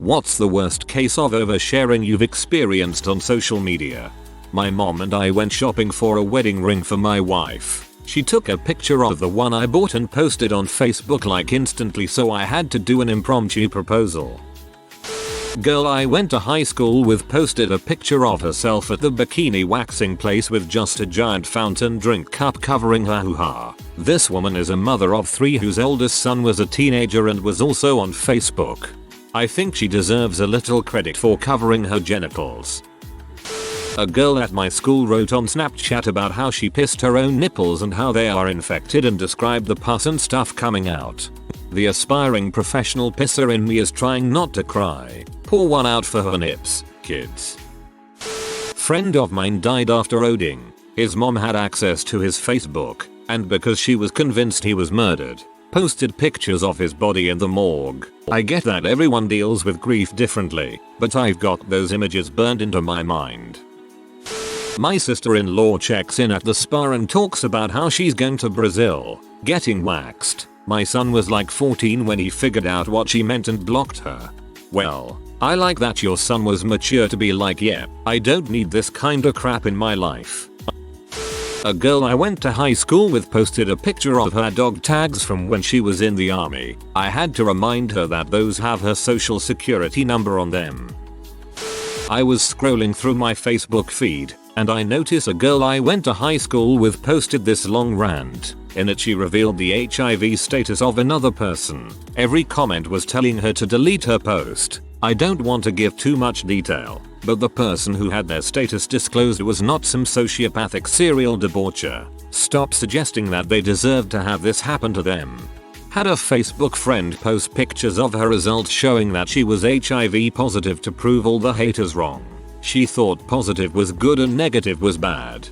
What's the worst case of oversharing you've experienced on social media? My mom and I went shopping for a wedding ring for my wife. She took a picture of the one I bought and posted on Facebook like instantly, so I had to do an impromptu proposal. Girl I went to high school with posted a picture of herself at the bikini waxing place with just a giant fountain drink cup covering her hoo-ha. This woman is a mother of 3 whose oldest son was a teenager and was also on Facebook. I think she deserves a little credit for covering her genitals. A girl at my school wrote on Snapchat about how she pissed her own nipples and how they are infected and described the pus and stuff coming out. The aspiring professional pisser in me is trying not to cry. Pour one out for her nips, kids. Friend of mine died after ODing. His mom had access to his Facebook, and because she was convinced he was murdered, posted pictures of his body in the morgue. I get that everyone deals with grief differently, but I've got those images burned into my mind. My sister-in-law checks in at the spa and talks about how she's going to Brazil, getting waxed. My son was like 14 when he figured out what she meant and blocked her. Well, I like that your son was mature to be like, yeah, I don't need this kinda crap in my life. A girl I went to high school with posted a picture of her dog tags from when she was in the army. I had to remind her that those have her social security number on them. I was scrolling through my Facebook feed, and I noticed a girl I went to high school with posted this long rant. In it she revealed the HIV status of another person. Every comment was telling her to delete her post. I don't want to give too much detail, but the person who had their status disclosed was not some sociopathic serial debaucher. Stop suggesting that they deserve to have this happen to them. Had a Facebook friend post pictures of her results showing that she was HIV positive to prove all the haters wrong. She thought positive was good and negative was bad.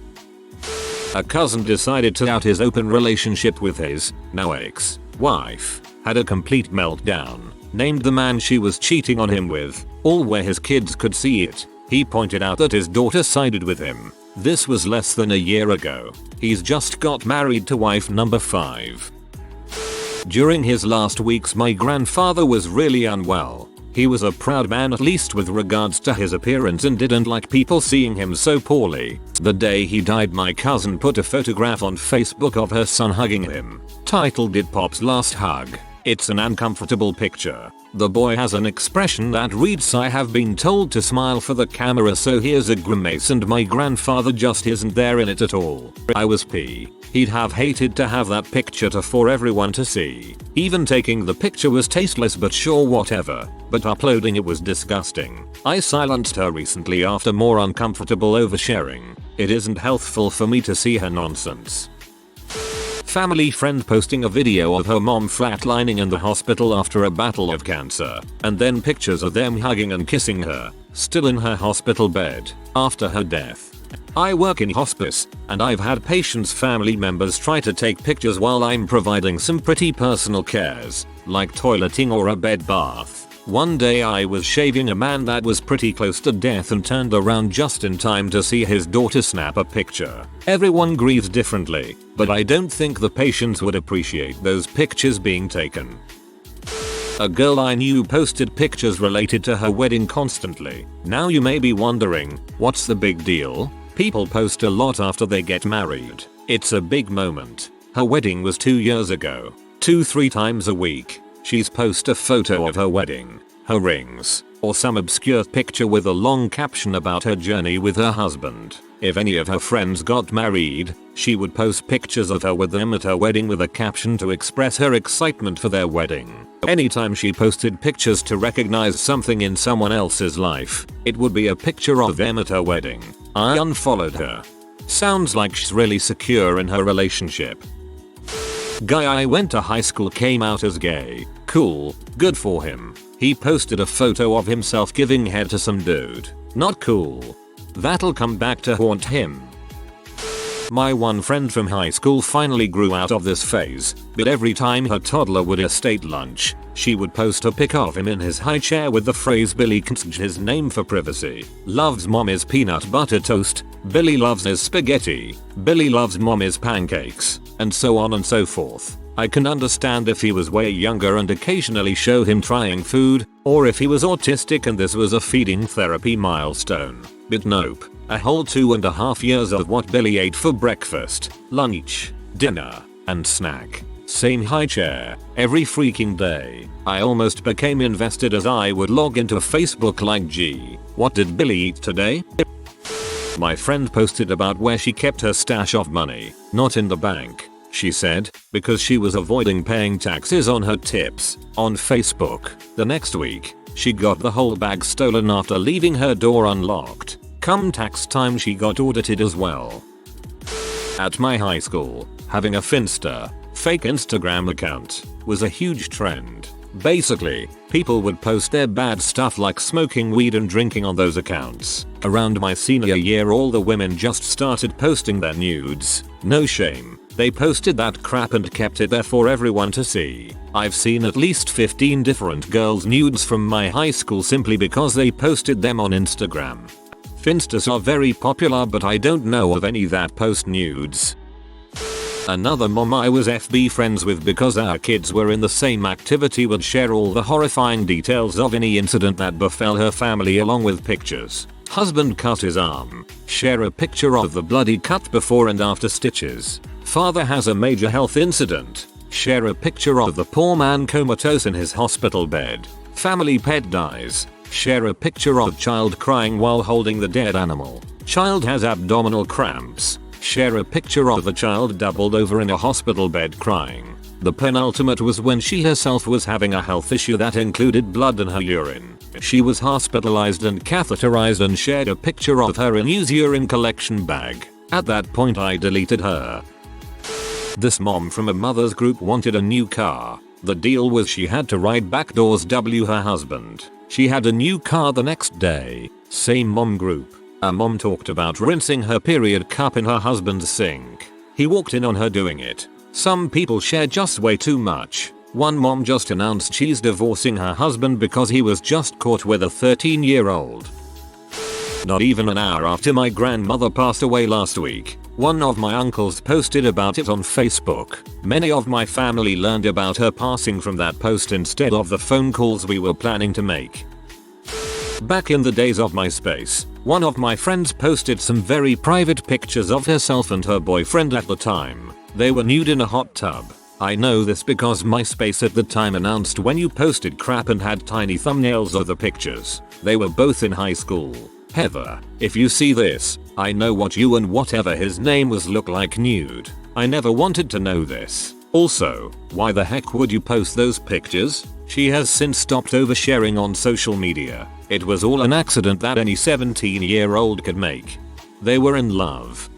A cousin decided to out his open relationship with his, now ex-wife, had a complete meltdown, named the man she was cheating on him with, all where his kids could see it. He pointed out that his daughter sided with him. This was less than a year ago. He's just got married to wife number 5. During his last weeks my grandfather was really unwell. He was a proud man at least with regards to his appearance and didn't like people seeing him so poorly. The day he died my cousin put a photograph on Facebook of her son hugging him, titled "It Pop's Last Hug." It's an uncomfortable picture. The boy has an expression that reads, "I have been told to smile for the camera, so here's a grimace," and my grandfather just isn't there in it at all. I was He'd have hated to have that picture for everyone to see. Even taking the picture was tasteless, but sure, whatever. But uploading it was disgusting. I silenced her recently after more uncomfortable oversharing. It isn't healthful for me to see her nonsense. Family friend posting a video of her mom flatlining in the hospital after a battle of cancer, and then pictures of them hugging and kissing her, still in her hospital bed, after her death. I work in hospice, and I've had patients' family members try to take pictures while I'm providing some pretty personal cares, like toileting or a bed bath. One day I was shaving a man that was pretty close to death and turned around just in time to see his daughter snap a picture. Everyone grieves differently, but I don't think the patients would appreciate those pictures being taken. A girl I knew posted pictures related to her wedding constantly. Now you may be wondering, what's the big deal? People post a lot after they get married. It's a big moment. Her wedding was 2 years ago. 2-3 times a week, she's post a photo of her wedding, her rings, or some obscure picture with a long caption about her journey with her husband. If any of her friends got married, she would post pictures of her with them at her wedding with a caption to express her excitement for their wedding. Anytime she posted pictures to recognize something in someone else's life, it would be a picture of them at her wedding. I unfollowed her. Sounds like she's really secure in her relationship. Guy I went to high school came out as gay. Cool, good for him. He posted a photo of himself giving head to some dude. Not cool. That'll come back to haunt him. My one friend from high school finally grew out of this phase, but every time her toddler would estate lunch, she would post a pic of him in his high chair with the phrase "Billy can't his name for privacy." Loves mommy's peanut butter toast, Billy loves his spaghetti, Billy loves mommy's pancakes, and so on and so forth. I can understand if he was way younger and occasionally show him trying food, or if he was autistic and this was a feeding therapy milestone. But nope, a whole 2.5 years of what Billy ate for breakfast, lunch, dinner, and snack. Same high chair, every freaking day. I almost became invested as I would log into Facebook like, gee, what did Billy eat today? My friend posted about where she kept her stash of money, not in the bank, she said, because she was avoiding paying taxes on her tips, on Facebook. The next week, she got the whole bag stolen after leaving her door unlocked. Come tax time she got audited as well. At my high school, having a Finsta, fake Instagram account, was a huge trend. Basically, people would post their bad stuff like smoking weed and drinking on those accounts. Around my senior year all the women just started posting their nudes. No shame. They posted that crap and kept it there for everyone to see. I've seen at least 15 different girls' nudes from my high school simply because they posted them on Instagram. Finstas are very popular but I don't know of any that post nudes. Another mom I was FB friends with because our kids were in the same activity would share all the horrifying details of any incident that befell her family along with pictures. Husband cut his arm. Share a picture of the bloody cut before and after stitches. Father has a major health incident. Share a picture of the poor man comatose in his hospital bed. Family pet dies. Share a picture of child crying while holding the dead animal. Child has abdominal cramps. Share a picture of the child doubled over in a hospital bed crying. The penultimate was when she herself was having a health issue that included blood in her urine. She was hospitalized and catheterized and shared a picture of her in used urine collection bag. At that point I deleted her. This mom from a mother's group wanted a new car. The deal was she had to ride backdoors her husband. She had a new car the next day. Same mom group. A mom talked about rinsing her period cup in her husband's sink. He walked in on her doing it. Some people share just way too much. One mom just announced she's divorcing her husband because he was just caught with a 13-year-old. Not even an hour after my grandmother passed away last week, one of my uncles posted about it on Facebook. Many of my family learned about her passing from that post instead of the phone calls we were planning to make. Back in the days of Myspace, one of my friends posted some very private pictures of herself and her boyfriend at the time. They were nude in a hot tub. I know this because Myspace at the time announced when you posted crap and had tiny thumbnails of the pictures. They were both in high school. Heather, if you see this, I know what you and whatever his name was look like nude. I never wanted to know this. Also, why the heck would you post those pictures? She has since stopped oversharing on social media. It was all an accident that any 17-year-old could make. They were in love.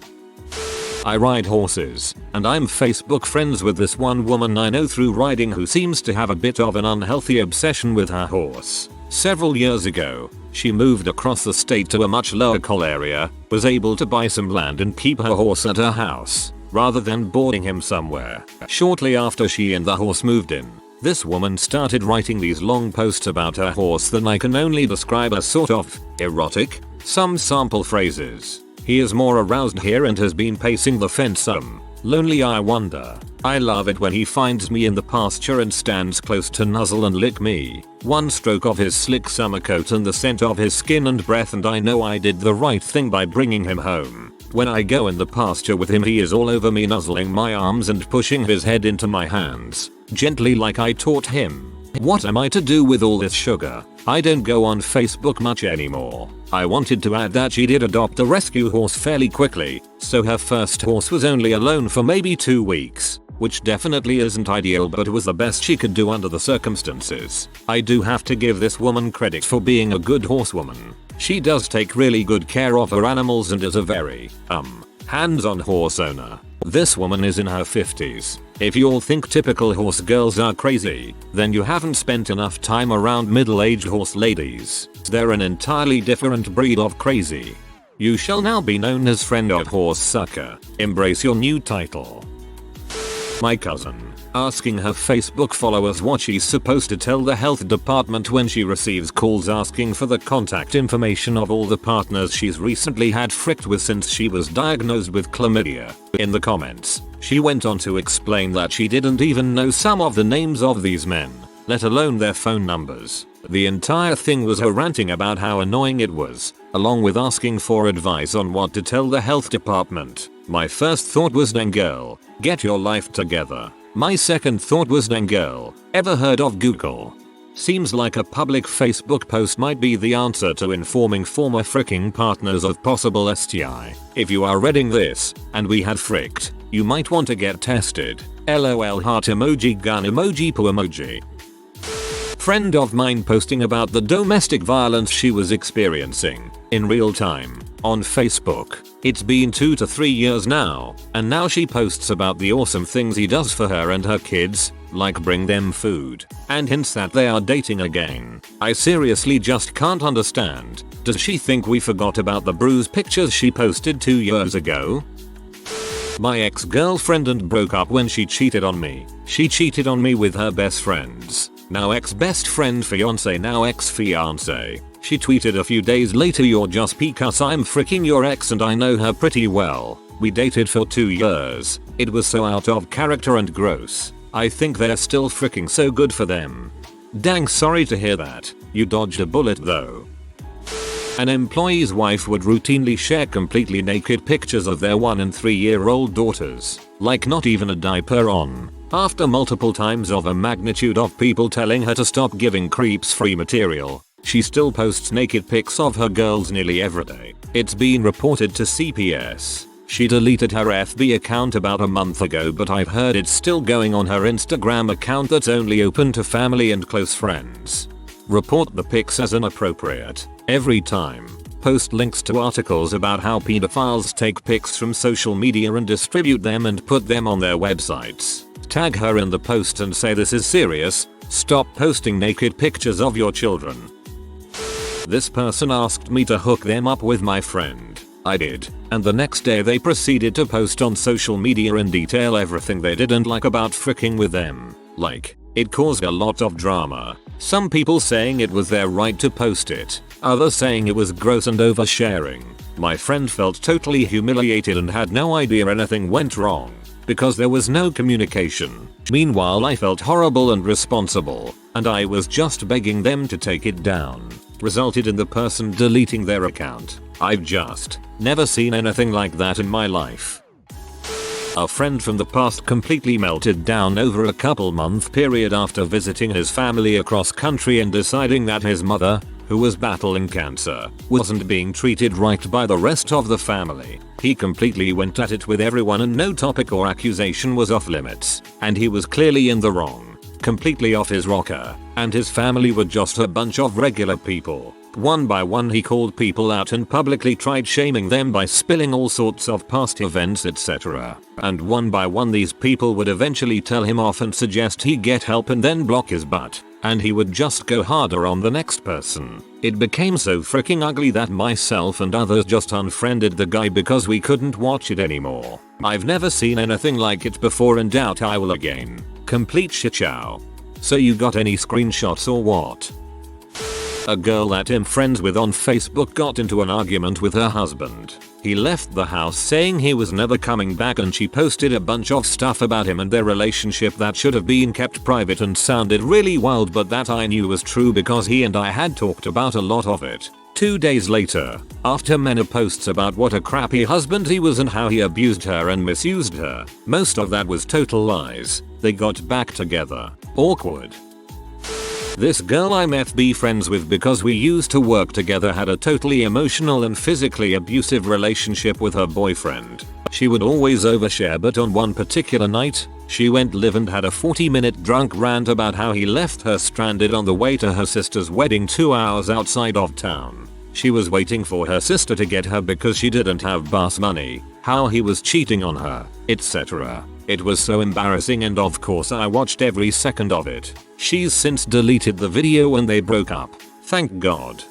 I ride horses, and I'm Facebook friends with this one woman I know through riding who seems to have a bit of an unhealthy obsession with her horse. Several years ago, she moved across the state to a much lower cost area, was able to buy some land and keep her horse at her house, rather than boarding him somewhere. Shortly after she and the horse moved in, this woman started writing these long posts about her horse that I can only describe as sort of erotic. Some sample phrases. He is more aroused here and has been pacing the fence some. Lonely I wonder. I love it when he finds me in the pasture and stands close to nuzzle and lick me. One stroke of his slick summer coat and the scent of his skin and breath and I know I did the right thing by bringing him home. When I go in the pasture with him he is all over me nuzzling my arms and pushing his head into my hands. Gently like I taught him. What am I to do with all this sugar? I don't go on Facebook much anymore. I wanted to add that she did adopt a rescue horse fairly quickly, so her first horse was only alone for maybe 2 weeks, which definitely isn't ideal but was the best she could do under the circumstances. I do have to give this woman credit for being a good horsewoman. She does take really good care of her animals and is a very, hands-on horse owner. This woman is in her 50s. If you all think typical horse girls are crazy, then you haven't spent enough time around middle-aged horse ladies. They're an entirely different breed of crazy. You shall now be known as friend of horse sucker. Embrace your new title. My cousin, asking her Facebook followers what she's supposed to tell the health department when she receives calls asking for the contact information of all the partners she's recently had fricked with since she was diagnosed with chlamydia. In the comments, she went on to explain that she didn't even know some of the names of these men, let alone their phone numbers. The entire thing was her ranting about how annoying it was, along with asking for advice on what to tell the health department. My first thought was, dang girl, get your life together. My second thought was, dang girl, ever heard of Google? Seems like a public Facebook post might be the answer to informing former fricking partners of possible STI. If you are reading this, and we had fricked, you might want to get tested. LOL heart emoji gun emoji poo emoji. Friend of mine posting about the domestic violence she was experiencing in real time on Facebook. It's been 2 to 3 years now, and now she posts about the awesome things he does for her and her kids, like bring them food, and hints that they are dating again. I seriously just can't understand. Does she think we forgot about the bruise pictures she posted 2 years ago? My ex-girlfriend and broke up when she cheated on me. She cheated on me with her best friends. Now ex-best friend fiance, now ex-fiance. She tweeted a few days later, "You're just because I'm freaking your ex and I know her pretty well. We dated for 2 years. It was so out of character and gross. I think they're still freaking so good for them." Dang, sorry to hear that. You dodged a bullet though. An employee's wife would routinely share completely naked pictures of their 1 and 3-year-old daughters, like not even a diaper on. After multiple times of a magnitude of people telling her to stop giving creeps free material, she still posts naked pics of her girls nearly every day. It's been reported to CPS. She deleted her FB account about a month ago, but I've heard it's still going on her Instagram account that's only open to family and close friends. Report the pics as inappropriate every time. Post links to articles about how pedophiles take pics from social media and distribute them and put them on their websites. Tag her in the post and say, "This is serious. Stop posting naked pictures of your children." This person asked me to hook them up with my friend. I did, and the next day they proceeded to post on social media in detail everything they didn't like about fricking with them. Like, it caused a lot of drama. Some people saying it was their right to post it, others saying it was gross and oversharing. My friend felt totally humiliated and had no idea anything went wrong, because there was no communication. Meanwhile, I felt horrible and responsible, and I was just begging them to take it down. Resulted in the person deleting their account. I've just never seen anything like that in my life. A friend from the past completely melted down over a couple-month period after visiting his family across country and deciding that his mother, who was battling cancer, wasn't being treated right by the rest of the family. He completely went at it with everyone and no topic or accusation was off limits, and he was clearly in the wrong, completely off his rocker, and his family were just a bunch of regular people. One by one he called people out and publicly tried shaming them by spilling all sorts of past events, etc. And one by one these people would eventually tell him off and suggest he get help and then block his butt, and he would just go harder on the next person. It became so freaking ugly that myself and others just unfriended the guy because we couldn't watch it anymore. I've never seen anything like it before and doubt I will again. Complete shit show. So you got any screenshots or what? A girl that I'm friends with on Facebook got into an argument with her husband. He left the house saying he was never coming back, and she posted a bunch of stuff about him and their relationship that should have been kept private and sounded really wild, but that I knew was true because he and I had talked about a lot of it. 2 days later, after many posts about what a crappy husband he was and how he abused her and misused her, most of that was total lies, they got back together. Awkward. This girl I'm FB friends with because we used to work together had a totally emotional and physically abusive relationship with her boyfriend. She would always overshare, but on one particular night, she went live and had a 40-minute drunk rant about how he left her stranded on the way to her sister's wedding 2 hours outside of town. She was waiting for her sister to get her because she didn't have bus money, how he was cheating on her, etc. It was so embarrassing, and of course I watched every second of it. She's since deleted the video when they broke up. Thank God.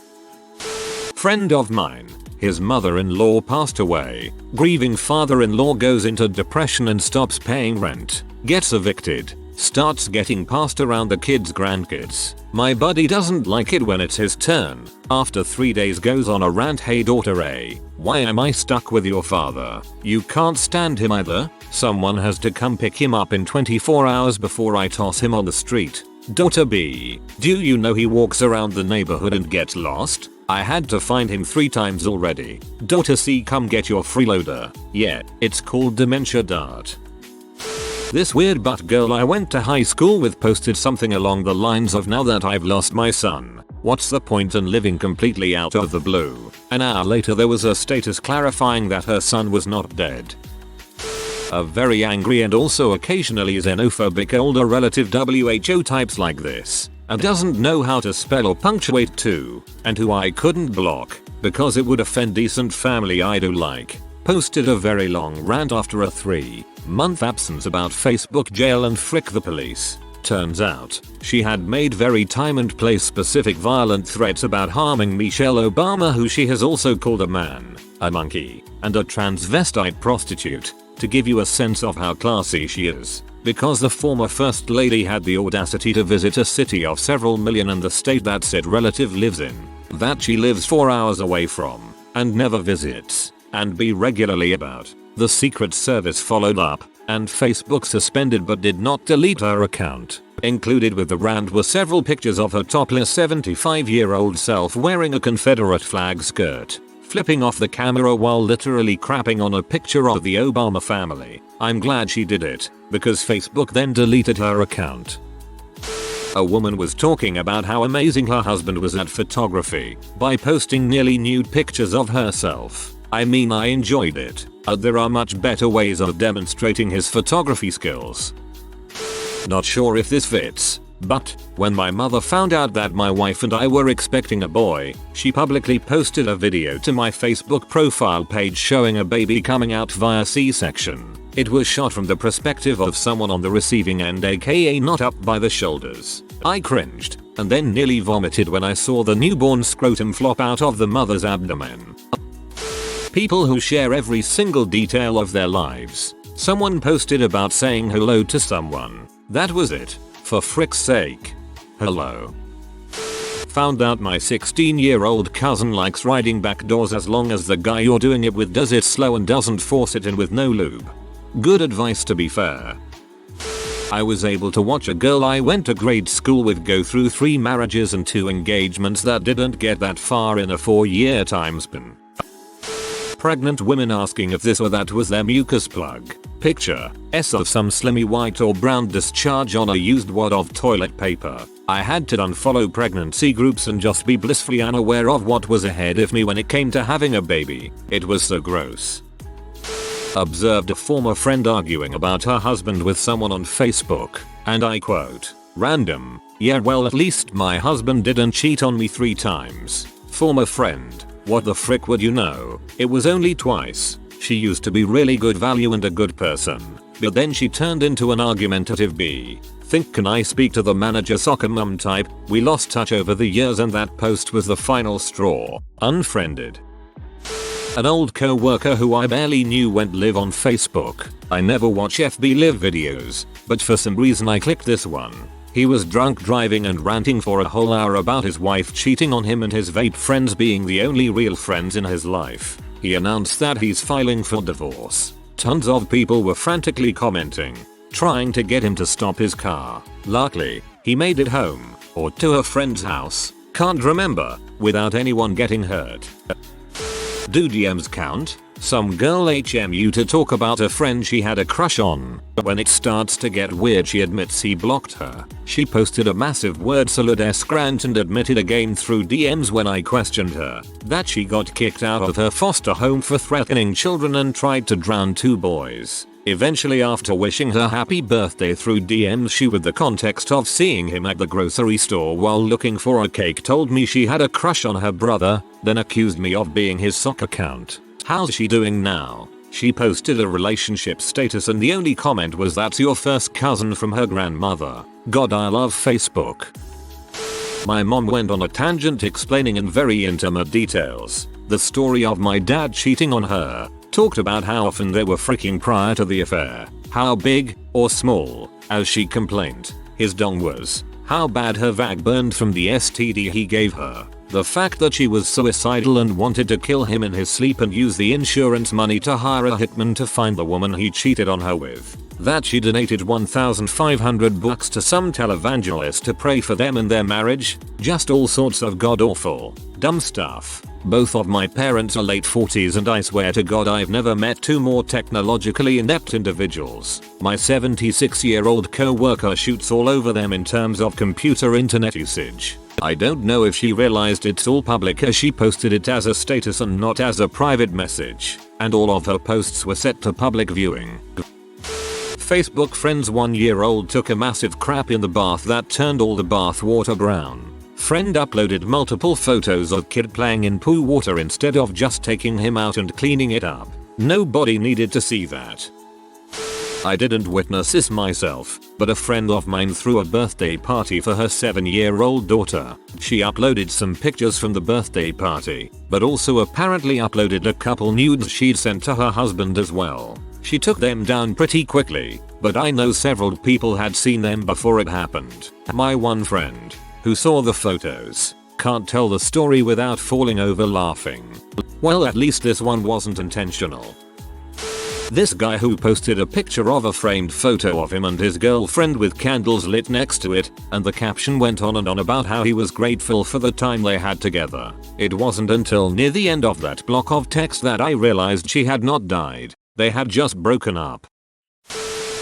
Friend of mine. His mother-in-law passed away. Grieving father-in-law goes into depression and stops paying rent. Gets evicted. Starts getting passed around the kids' grandkids. My buddy doesn't like it when it's his turn. After 3 days goes on a rant, hey daughter A, why am I stuck with your father? You can't stand him either? Someone has to come pick him up in 24 hours before I toss him on the street. Daughter B, do you know he walks around the neighborhood and gets lost? I had to find him 3 times already. Daughter C, come get your freeloader. Yeah, it's called dementia dart. This weird butt girl I went to high school with posted something along the lines of, now that I've lost my son, what's the point in living, completely out of the blue. An hour later there was a status clarifying that her son was not dead. A very angry and also occasionally xenophobic older relative WHO types like this, and doesn't know how to spell or punctuate too, and who I couldn't block because it would offend decent family I do like, posted a very long rant after a 3-month absence about Facebook jail and frick the police. Turns out, she had made very time and place specific violent threats about harming Michelle Obama, who she has also called a man, a monkey, and a transvestite prostitute, to give you a sense of how classy she is. Because the former First Lady had the audacity to visit a city of several million in the state that said relative lives in, that she lives 4 hours away from, and never visits, and be regularly about. The Secret Service followed up, and Facebook suspended but did not delete her account. Included with the rant were several pictures of her topless 75-year-old self wearing a Confederate flag skirt, flipping off the camera while literally crapping on a picture of the Obama family. I'm glad she did it, because Facebook then deleted her account. A woman was talking about how amazing her husband was at photography by posting nearly nude pictures of herself. I mean, I enjoyed it. There are much better ways of demonstrating his photography skills. Not sure if this fits, but when my mother found out that my wife and I were expecting a boy, she publicly posted a video to my Facebook profile page showing a baby coming out via C-section. It was shot from the perspective of someone on the receiving end, aka not up by the shoulders. I cringed, and then nearly vomited when I saw the newborn scrotum flop out of the mother's abdomen. People who share every single detail of their lives. Someone posted about saying hello to someone. That was it. For frick's sake. Hello. Found out my 16-year-old cousin likes riding back doors as long as the guy you're doing it with does it slow and doesn't force it in with no lube. Good advice, to be fair. I was able to watch a girl I went to grade school with go through 3 marriages and 2 engagements that didn't get that far in a 4-year time span. Pregnant women asking if this or that was their mucus plug. Picture S of some slimy white or brown discharge on a used wad of toilet paper. I had to unfollow pregnancy groups and just be blissfully unaware of what was ahead of me when it came to having a baby. It was so gross. Observed a former friend arguing about her husband with someone on Facebook, and I quote, "Random, yeah, well at least my husband didn't cheat on me 3 times. Former friend, what the frick would you know? It was only twice. She used to be really good value and a good person, but then she turned into an argumentative B. Think can I speak to the manager soccer mum type? We lost touch over the years and that post was the final straw. Unfriended." An old co-worker who I barely knew went live on Facebook. I never watch FB live videos, but for some reason I clicked this one. He was drunk driving and ranting for a whole hour about his wife cheating on him and his vape friends being the only real friends in his life. He announced that he's filing for divorce. Tons of people were frantically commenting, trying to get him to stop his car. Luckily, he made it home, or to a friend's house, can't remember, without anyone getting hurt. Do DMs count? Some girl HMU to talk about a friend she had a crush on. When it starts to get weird, she admits he blocked her. She posted a massive word salad-esque rant and admitted again through DMs when I questioned her that she got kicked out of her foster home for threatening children and tried to drown 2 boys. Eventually, after wishing her happy birthday through DMs, she, with the context of seeing him at the grocery store while looking for a cake, told me she had a crush on her brother, then accused me of being his sock account. How's she doing now? She posted a relationship status and the only comment was, "That's your first cousin," from her grandmother. God, I love Facebook. My mom went on a tangent explaining in very intimate details the story of my dad cheating on her, Talked about how often they were freaking prior to the affair, how big or small, as she complained, his dong was, how bad her vag burned from the STD he gave her, the fact that she was suicidal and wanted to kill him in his sleep and use the insurance money to hire a hitman to find the woman he cheated on her with, that she donated $1,500 to some televangelist to pray for them and their marriage, just all sorts of god awful, dumb stuff. Both of my parents are late 40s and I swear to God I've never met two more technologically inept individuals. My 76-year-old co-worker shoots all over them in terms of computer internet usage. I don't know if she realized it's all public as she posted it as a status and not as a private message, and all of her posts were set to public viewing. Facebook friend's 1-year-old took a massive crap in the bath that turned all the bath water brown. Friend uploaded multiple photos of kid playing in poo water instead of just taking him out and cleaning it up. Nobody needed to see that. I didn't witness this myself, but a friend of mine threw a birthday party for her 7-year-old daughter. She uploaded some pictures from the birthday party, but also apparently uploaded a couple nudes she'd sent to her husband as well. She took them down pretty quickly, but I know several people had seen them before it happened. My one friend, who saw the photos, can't tell the story without falling over laughing. Well, at least this one wasn't intentional. This guy who posted a picture of a framed photo of him and his girlfriend with candles lit next to it, and the caption went on and on about how he was grateful for the time they had together. It wasn't until near the end of that block of text that I realized she had not died. They had just broken up.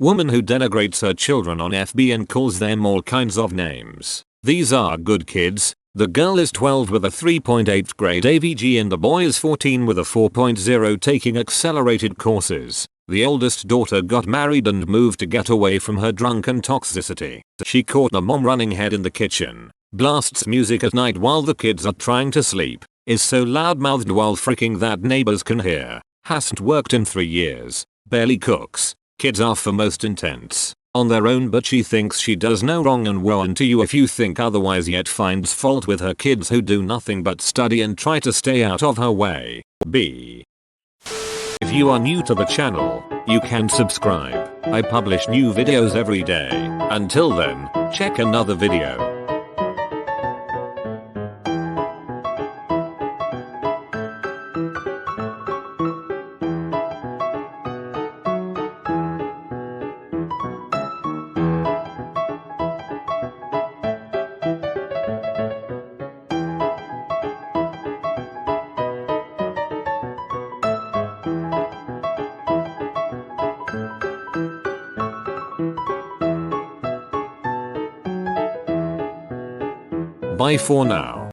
Woman who denigrates her children on FB and calls them all kinds of names. These are good kids. The girl is 12 with a 3.8 grade AVG and the boy is 14 with a 4.0 taking accelerated courses. The oldest daughter got married and moved to get away from her drunken toxicity. She caught the mom running head in the kitchen, blasts music at night while the kids are trying to sleep, is so loudmouthed while freaking that neighbors can hear, hasn't worked in 3 years, barely cooks. Kids are for most intense on their own, but she thinks she does no wrong, and woe unto you if you think otherwise, yet finds fault with her kids who do nothing but study and try to stay out of her way. B. If you are new to the channel, you can subscribe. I publish new videos every day. Until then, check another video. Bye for now.